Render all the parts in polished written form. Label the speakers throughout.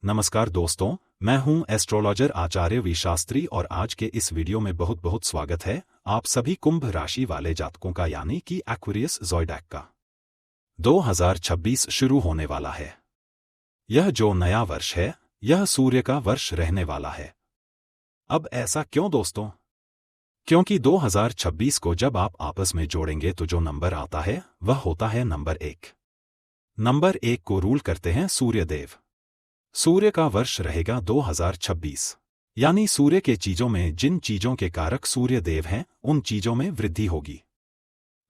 Speaker 1: नमस्कार दोस्तों, मैं हूं एस्ट्रोलॉजर आचार्य वी शास्त्री और आज के इस वीडियो में बहुत बहुत स्वागत है आप सभी कुंभ राशि वाले जातकों का, यानी कि एक्वेरियस ज़ोडिएक का। 2026 शुरू होने वाला है। यह जो नया वर्ष है, यह सूर्य का वर्ष रहने वाला है। अब ऐसा क्यों दोस्तों? क्योंकि 2026 को जब आप आपस में जोड़ेंगे तो जो नंबर आता है वह होता है नंबर 1। नंबर 1 को रूल करते हैं सूर्यदेव। सूर्य का वर्ष रहेगा 2026, यानी सूर्य के चीजों में जिन चीजों के कारक सूर्य देव हैं उन चीजों में वृद्धि होगी।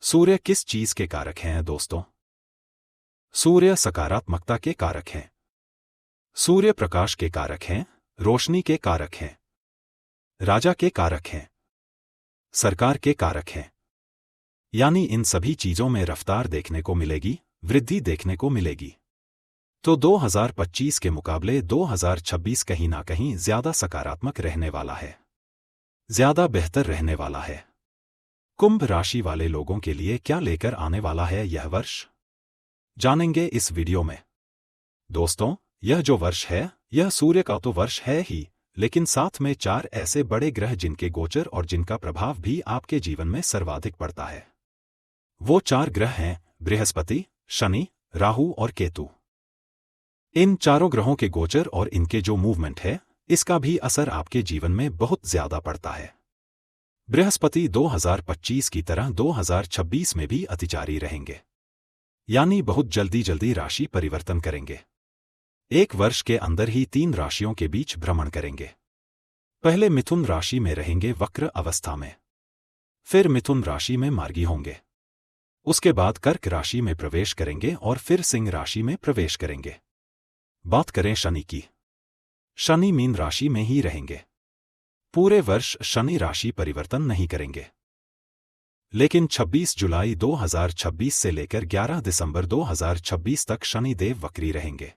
Speaker 1: सूर्य किस चीज के कारक हैं दोस्तों? सूर्य सकारात्मकता के कारक हैं। सूर्य प्रकाश के कारक हैं, रोशनी के कारक हैं, राजा के कारक हैं, सरकार के कारक हैं। यानी इन सभी चीजों में रफ्तार देखने को मिलेगी, वृद्धि देखने को मिलेगी। तो 2025 के मुकाबले 2026 कहीं ना कहीं ज्यादा सकारात्मक रहने वाला है, ज्यादा बेहतर रहने वाला है। कुंभ राशि वाले लोगों के लिए क्या लेकर आने वाला है यह वर्ष, जानेंगे इस वीडियो में। दोस्तों, यह जो वर्ष है यह सूर्य का तो वर्ष है ही, लेकिन साथ में 4 ऐसे बड़े ग्रह जिनके गोचर और जिनका प्रभाव भी आपके जीवन में सर्वाधिक पड़ता है। वो 4 ग्रह हैं बृहस्पति, शनि, राहु और केतु। इन चारों ग्रहों के गोचर और इनके जो मूवमेंट है, इसका भी असर आपके जीवन में बहुत ज्यादा पड़ता है। बृहस्पति 2025 की तरह 2026 में भी अतिचारी रहेंगे, यानी बहुत जल्दी राशि परिवर्तन करेंगे। एक वर्ष के अंदर ही 3 राशियों के बीच भ्रमण करेंगे। पहले मिथुन राशि में रहेंगे वक्र अवस्था में, फिर मिथुन राशि में मार्गी होंगे, उसके बाद कर्क राशि में प्रवेश करेंगे और फिर सिंह राशि में प्रवेश करेंगे। बात करें शनि की, शनि मीन राशि में ही रहेंगे। पूरे वर्ष शनि राशि परिवर्तन नहीं करेंगे, लेकिन 26 जुलाई 2026 से लेकर 11 दिसंबर 2026 तक शनि देव वक्री रहेंगे।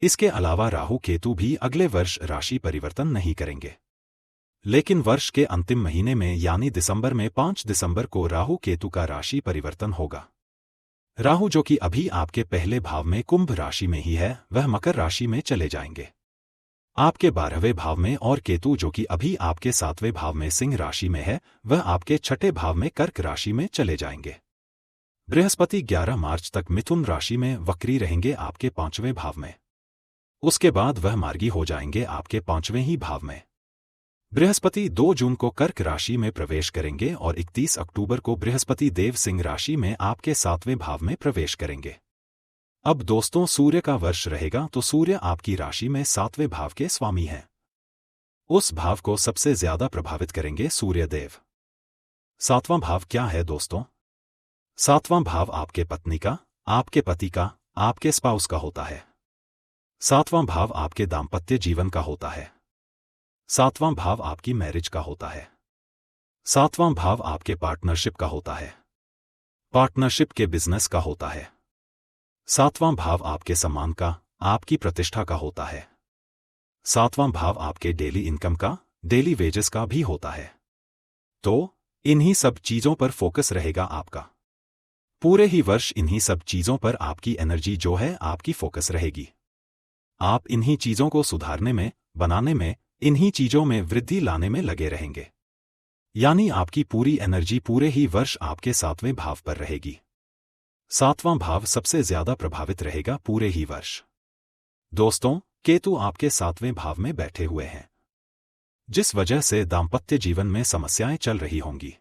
Speaker 1: इसके अलावा राहु केतु भी अगले वर्ष राशि परिवर्तन नहीं करेंगे, लेकिन वर्ष के अंतिम महीने में यानी दिसंबर में 5 दिसंबर को राहु केतु का राशि परिवर्तन होगा। राहु जो कि अभी आपके पहले भाव में कुंभ राशि में ही है, वह मकर राशि में चले जाएंगे आपके 12वें भाव में, और केतु जो कि अभी आपके 7वें भाव में सिंह राशि में है, वह आपके 6ठे भाव में कर्क राशि में चले जाएंगे। बृहस्पति 11 मार्च तक मिथुन राशि में वक्री रहेंगे आपके 5वें भाव में, उसके बाद वह मार्गी हो जाएंगे आपके 5वें ही भाव में। बृहस्पति 2 जून को कर्क राशि में प्रवेश करेंगे और 31 अक्टूबर को बृहस्पति देव सिंह राशि में आपके 7वें भाव में प्रवेश करेंगे। अब दोस्तों, सूर्य का वर्ष रहेगा तो सूर्य आपकी राशि में 7वें भाव के स्वामी हैं। उस भाव को सबसे ज्यादा प्रभावित करेंगे सूर्यदेव। 7वां भाव क्या है दोस्तों? 7वां भाव आपके पत्नी का, आपके पति का, आपके स्पाउस का होता है। 7वां भाव आपके दाम्पत्य जीवन का होता है। 7वां भाव आपकी मैरिज का होता है। 7वां भाव आपके पार्टनरशिप का होता है, पार्टनरशिप के बिजनेस का होता है। 7वां भाव आपके सम्मान का, आपकी प्रतिष्ठा का होता है। 7वां भाव आपके डेली इनकम का, डेली वेजेस का भी होता है। तो इन्हीं सब चीजों पर फोकस रहेगा आपका। पूरे ही वर्ष इन्हीं सब चीजों पर आपकी एनर्जी जो है आपकी फोकस रहेगी। आप इन्हीं चीजों को सुधारने में, बनाने में, इन्हीं चीजों में वृद्धि लाने में लगे रहेंगे, यानी आपकी पूरी एनर्जी पूरे ही वर्ष आपके 7वें भाव पर रहेगी। 7वां भाव सबसे ज्यादा प्रभावित रहेगा पूरे ही वर्ष। दोस्तों, केतु आपके 7वें भाव में बैठे हुए हैं, जिस वजह से दाम्पत्य जीवन में समस्याएं चल रही होंगी।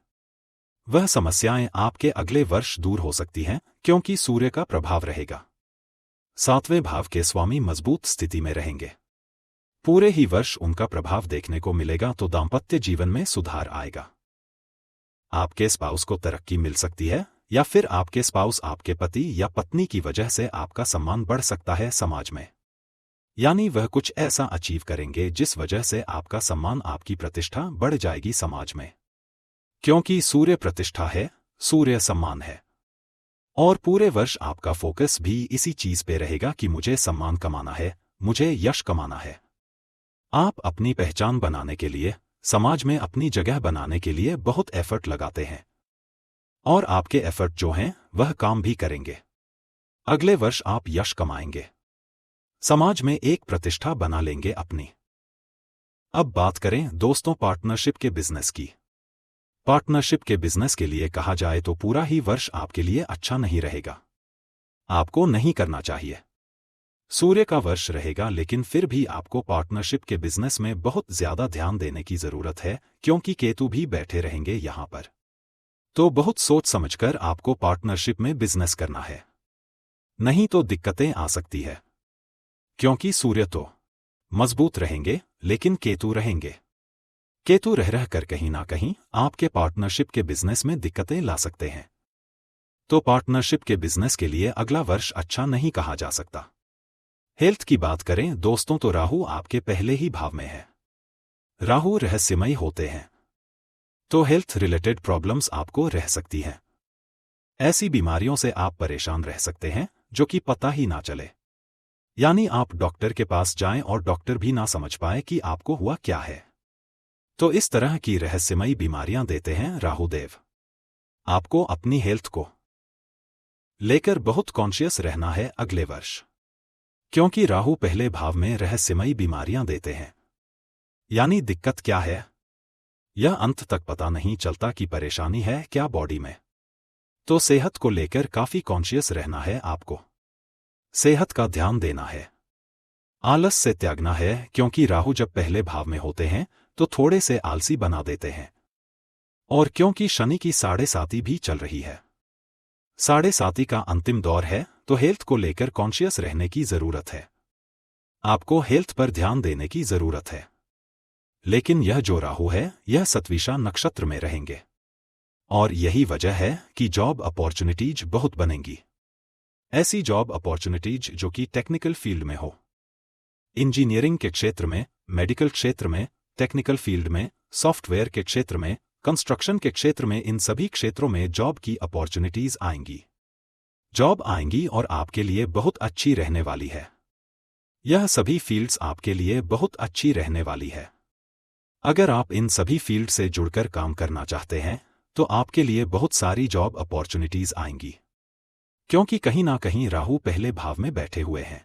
Speaker 1: वह समस्याएं आपके अगले वर्ष दूर हो सकती हैं, क्योंकि सूर्य का प्रभाव रहेगा। 7वें भाव के स्वामी मजबूत स्थिति में रहेंगे। पूरे ही वर्ष उनका प्रभाव देखने को मिलेगा, तो दाम्पत्य जीवन में सुधार आएगा। आपके स्पाउस को तरक्की मिल सकती है, या फिर आपके स्पाउस आपके पति या पत्नी की वजह से आपका सम्मान बढ़ सकता है समाज में। यानी वह कुछ ऐसा अचीव करेंगे जिस वजह से आपका सम्मान, आपकी प्रतिष्ठा बढ़ जाएगी समाज में। क्योंकि सूर्य प्रतिष्ठा है, सूर्य सम्मान है, और पूरे वर्ष आपका फोकस भी इसी चीज पे रहेगा कि मुझे सम्मान कमाना है, मुझे यश कमाना है। आप अपनी पहचान बनाने के लिए, समाज में अपनी जगह बनाने के लिए बहुत एफर्ट लगाते हैं, और आपके एफर्ट जो हैं वह काम भी करेंगे। अगले वर्ष आप यश कमाएंगे। समाज में एक प्रतिष्ठा बना लेंगे अपनी। अब बात करें दोस्तों पार्टनरशिप के बिजनेस की। पार्टनरशिप के बिजनेस के लिए कहा जाए तो पूरा ही वर्ष आपके लिए अच्छा नहीं रहेगा। आपको नहीं करना चाहिए। सूर्य का वर्ष रहेगा, लेकिन फिर भी आपको पार्टनरशिप के बिजनेस में बहुत ज्यादा ध्यान देने की जरूरत है, क्योंकि केतु भी बैठे रहेंगे यहां पर। तो बहुत सोच समझकर आपको पार्टनरशिप में बिजनेस करना है, नहीं तो दिक्कतें आ सकती है। क्योंकि सूर्य तो मजबूत रहेंगे, लेकिन केतु रहेंगे। केतु रह कर कहीं ना कहीं आपके पार्टनरशिप के बिजनेस में दिक्कतें ला सकते हैं। तो पार्टनरशिप के बिजनेस के लिए अगला वर्ष अच्छा नहीं कहा जा सकता। हेल्थ की बात करें दोस्तों तो राहु आपके पहले ही भाव में है। राहु रहस्यमयी होते हैं, तो हेल्थ रिलेटेड प्रॉब्लम्स आपको रह सकती हैं। ऐसी बीमारियों से आप परेशान रह सकते हैं जो कि पता ही ना चले। यानी आप डॉक्टर के पास जाएं और डॉक्टर भी ना समझ पाए कि आपको हुआ क्या है। तो इस तरह की रहस्यमयी बीमारियां देते हैं राहुदेव। आपको अपनी हेल्थ को लेकर बहुत कॉन्शियस रहना है अगले वर्ष, क्योंकि राहु पहले भाव में रहस्यमयी बीमारियां देते हैं। यानी दिक्कत क्या है यह अंत तक पता नहीं चलता कि परेशानी है क्या बॉडी में। तो सेहत को लेकर काफी कॉन्शियस रहना है आपको। सेहत का ध्यान देना है, आलस से त्यागना है, क्योंकि राहु जब पहले भाव में होते हैं तो थोड़े से आलसी बना देते हैं। और क्योंकि शनि की 7.5 भी चल रही है, 7.5 का अंतिम दौर है, तो हेल्थ को लेकर कॉन्शियस रहने की जरूरत है। आपको हेल्थ पर ध्यान देने की जरूरत है। लेकिन यह जो राहु है यह सतविशा नक्षत्र में रहेंगे, और यही वजह है कि जॉब अपॉर्चुनिटीज बहुत बनेंगी। ऐसी जॉब अपॉर्चुनिटीज जो कि टेक्निकल फील्ड में हो, इंजीनियरिंग के क्षेत्र में, मेडिकल क्षेत्र में, टेक्निकल फील्ड में, सॉफ्टवेयर के क्षेत्र में, कंस्ट्रक्शन के क्षेत्र में, इन सभी क्षेत्रों में जॉब की अपॉर्चुनिटीज आएंगी। जॉब आएंगी और आपके लिए बहुत अच्छी रहने वाली है। यह सभी फील्ड्स आपके लिए बहुत अच्छी रहने वाली है। अगर आप इन सभी फील्ड से जुड़कर काम करना चाहते हैं तो आपके लिए बहुत सारी जॉब अपॉर्चुनिटीज आएंगी, क्योंकि कहीं ना कहीं राहु पहले भाव में बैठे हुए हैं।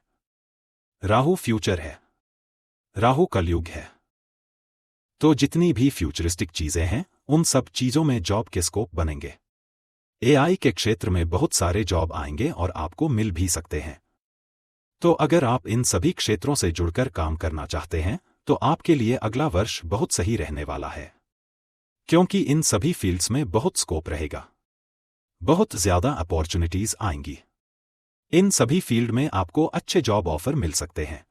Speaker 1: राहु फ्यूचर है, राहु कलयुग है। तो जितनी भी फ्यूचरिस्टिक चीजें हैं उन सब चीजों में जॉब के स्कोप बनेंगे। एआई के क्षेत्र में बहुत सारे जॉब आएंगे और आपको मिल भी सकते हैं। तो अगर आप इन सभी क्षेत्रों से जुड़कर काम करना चाहते हैं तो आपके लिए अगला वर्ष बहुत सही रहने वाला है, क्योंकि इन सभी फील्ड्स में बहुत स्कोप रहेगा, बहुत ज्यादा अपॉर्चुनिटीज आएंगी। इन सभी फील्ड में आपको अच्छे जॉब ऑफर मिल सकते हैं।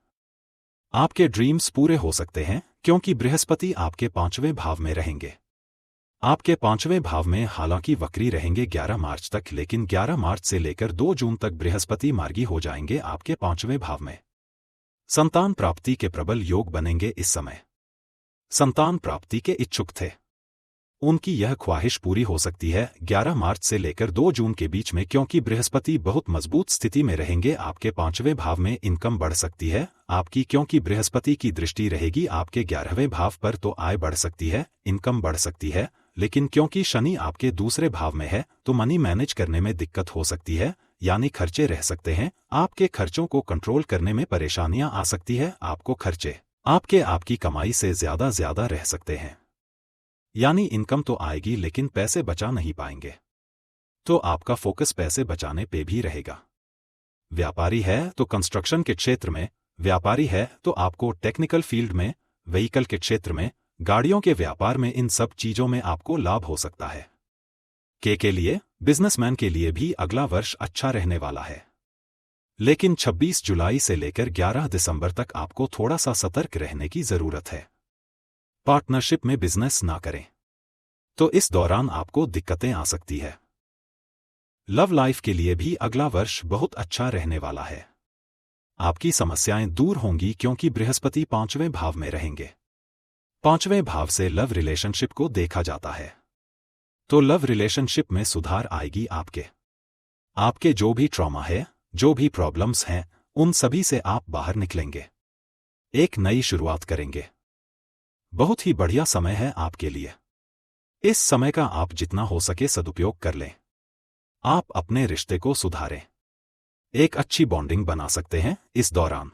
Speaker 1: आपके ड्रीम्स पूरे हो सकते हैं, क्योंकि बृहस्पति आपके 5वें भाव में रहेंगे। आपके 5वें भाव में हालांकि वक्री रहेंगे 11 मार्च तक, लेकिन 11 मार्च से लेकर 2 जून तक बृहस्पति मार्गी हो जाएंगे आपके 5वें भाव में। संतान प्राप्ति के प्रबल योग बनेंगे इस समय। संतान प्राप्ति के इच्छुक थे, उनकी यह ख्वाहिश पूरी हो सकती है 11 मार्च से लेकर 2 जून के बीच में, क्योंकि बृहस्पति बहुत मजबूत स्थिति में रहेंगे। आपके 5वें भाव में इनकम बढ़ सकती है आपकी, क्योंकि बृहस्पति की दृष्टि रहेगी आपके 11वें भाव पर, तो आय बढ़ सकती है, इनकम बढ़ सकती है। लेकिन क्योंकि शनि आपके दूसरे भाव में है तो मनी मैनेज करने में दिक्कत हो सकती है, यानी खर्चे रह सकते हैं। आपके खर्चों को कंट्रोल करने में परेशानियां आ सकती है। आपको खर्चे आपकी कमाई से ज्यादा रह सकते हैं, यानी इनकम तो आएगी लेकिन पैसे बचा नहीं पाएंगे। तो आपका फोकस पैसे बचाने पे भी रहेगा। व्यापारी है तो कंस्ट्रक्शन के क्षेत्र में, व्यापारी है तो आपको टेक्निकल फील्ड में, व्हीकल के क्षेत्र में, गाड़ियों के व्यापार में, इन सब चीजों में आपको लाभ हो सकता है। के लिए, बिजनेसमैन के लिए भी अगला वर्ष अच्छा रहने वाला है। लेकिन 26 जुलाई से लेकर 11 दिसंबर तक आपको थोड़ा सा सतर्क रहने की जरूरत है। पार्टनरशिप में बिजनेस ना करें, तो इस दौरान आपको दिक्कतें आ सकती है। लव लाइफ के लिए भी अगला वर्ष बहुत अच्छा रहने वाला है। आपकी समस्याएं दूर होंगी, क्योंकि बृहस्पति 5वें भाव में रहेंगे। 5वें भाव से लव रिलेशनशिप को देखा जाता है, तो लव रिलेशनशिप में सुधार आएगी। आपके जो भी ट्रॉमा है, जो भी प्रॉब्लम्स हैं, उन सभी से आप बाहर निकलेंगे, एक नई शुरुआत करेंगे। बहुत ही बढ़िया समय है आपके लिए। इस समय का आप जितना हो सके सदुपयोग कर लें। आप अपने रिश्ते को सुधारें, एक अच्छी बॉन्डिंग बना सकते हैं इस दौरान।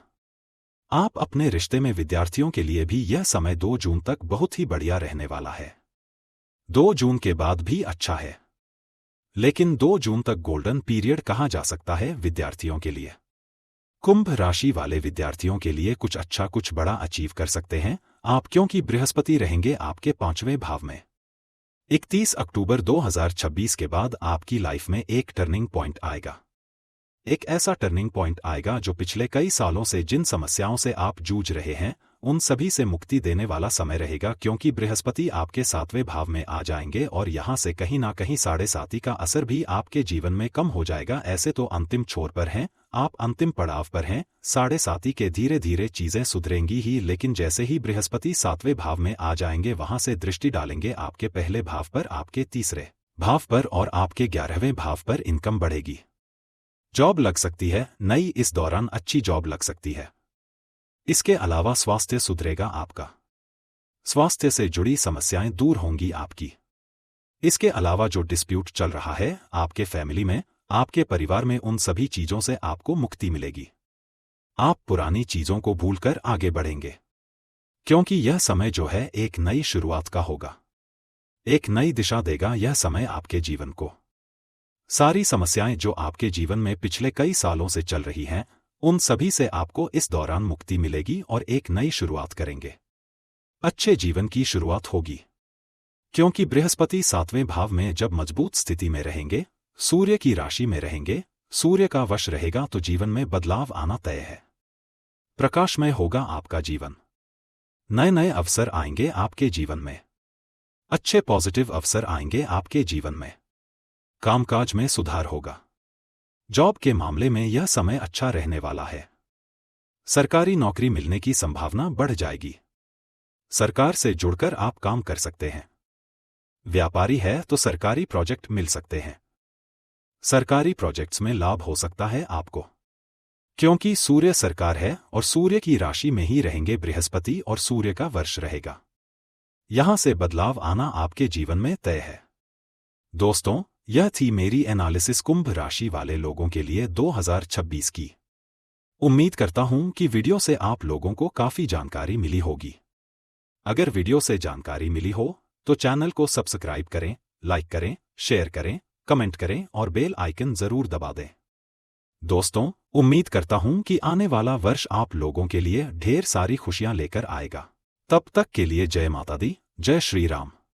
Speaker 1: आप अपने रिश्ते में विद्यार्थियों के लिए भी यह समय 2 जून तक बहुत ही बढ़िया रहने वाला है। 2 जून के बाद भी अच्छा है, लेकिन 2 जून तक गोल्डन पीरियड कहा जा सकता है विद्यार्थियों के लिए। कुंभ राशि वाले विद्यार्थियों के लिए कुछ अच्छा कुछ बड़ा अचीव कर सकते हैं आप, क्योंकि बृहस्पति रहेंगे आपके 5वें भाव में। 31 अक्टूबर 2026 के बाद आपकी लाइफ में एक टर्निंग पॉइंट आएगा। एक ऐसा टर्निंग पॉइंट आएगा जो पिछले कई सालों से जिन समस्याओं से आप जूझ रहे हैं उन सभी से मुक्ति देने वाला समय रहेगा, क्योंकि बृहस्पति आपके 7वें भाव में आ जाएंगे और यहां से कहीं ना कहीं 7.5 का असर भी आपके जीवन में कम हो जाएगा। ऐसे तो अंतिम छोर पर हैं, आप अंतिम पड़ाव पर हैं। 7.5 के धीरे धीरे चीजें सुधरेंगी ही, लेकिन जैसे ही बृहस्पति 7वें भाव में आ जाएंगे वहां से दृष्टि डालेंगे आपके पहले भाव पर, आपके तीसरे भाव पर और आपके 11वें भाव पर। इनकम बढ़ेगी, जॉब लग सकती है नई, इस दौरान अच्छी जॉब लग सकती है। इसके अलावा स्वास्थ्य सुधरेगा आपका, स्वास्थ्य से जुड़ी समस्याएं दूर होंगी आपकी। इसके अलावा जो डिस्प्यूट चल रहा है आपके फैमिली में, आपके परिवार में, उन सभी चीजों से आपको मुक्ति मिलेगी। आप पुरानी चीजों को भूलकर आगे बढ़ेंगे, क्योंकि यह समय जो है एक नई शुरुआत का होगा, एक नई दिशा देगा यह समय आपके जीवन को। सारी समस्याएं जो आपके जीवन में पिछले कई सालों से चल रही हैं उन सभी से आपको इस दौरान मुक्ति मिलेगी और एक नई शुरुआत करेंगे। अच्छे जीवन की शुरुआत होगी, क्योंकि बृहस्पति 7वें भाव में जब मजबूत स्थिति में रहेंगे, सूर्य की राशि में रहेंगे, सूर्य का वश रहेगा, तो जीवन में बदलाव आना तय है। प्रकाशमय होगा आपका जीवन, नए नए अवसर आएंगे आपके जीवन में, अच्छे पॉजिटिव अवसर आएंगे आपके जीवन में। कामकाज में सुधार होगा, जॉब के मामले में यह समय अच्छा रहने वाला है। सरकारी नौकरी मिलने की संभावना बढ़ जाएगी, सरकार से जुड़कर आप काम कर सकते हैं। व्यापारी है तो सरकारी प्रोजेक्ट मिल सकते हैं, सरकारी प्रोजेक्ट्स में लाभ हो सकता है आपको, क्योंकि सूर्य सरकार है और सूर्य की राशि में ही रहेंगे बृहस्पति और सूर्य का वर्ष रहेगा। यहां से बदलाव आना आपके जीवन में तय है। दोस्तों, यह थी मेरी एनालिसिस कुंभ राशि वाले लोगों के लिए 2026 की। उम्मीद करता हूं कि वीडियो से आप लोगों को काफी जानकारी मिली होगी। अगर वीडियो से जानकारी मिली हो तो चैनल को सब्सक्राइब करें, लाइक करें, शेयर करें, कमेंट करें और बेल आइकन जरूर दबा दें। दोस्तों, उम्मीद करता हूं कि आने वाला वर्ष आप लोगों के लिए ढेर सारी खुशियां लेकर आएगा। तब तक के लिए जय माता दी, जय श्री राम।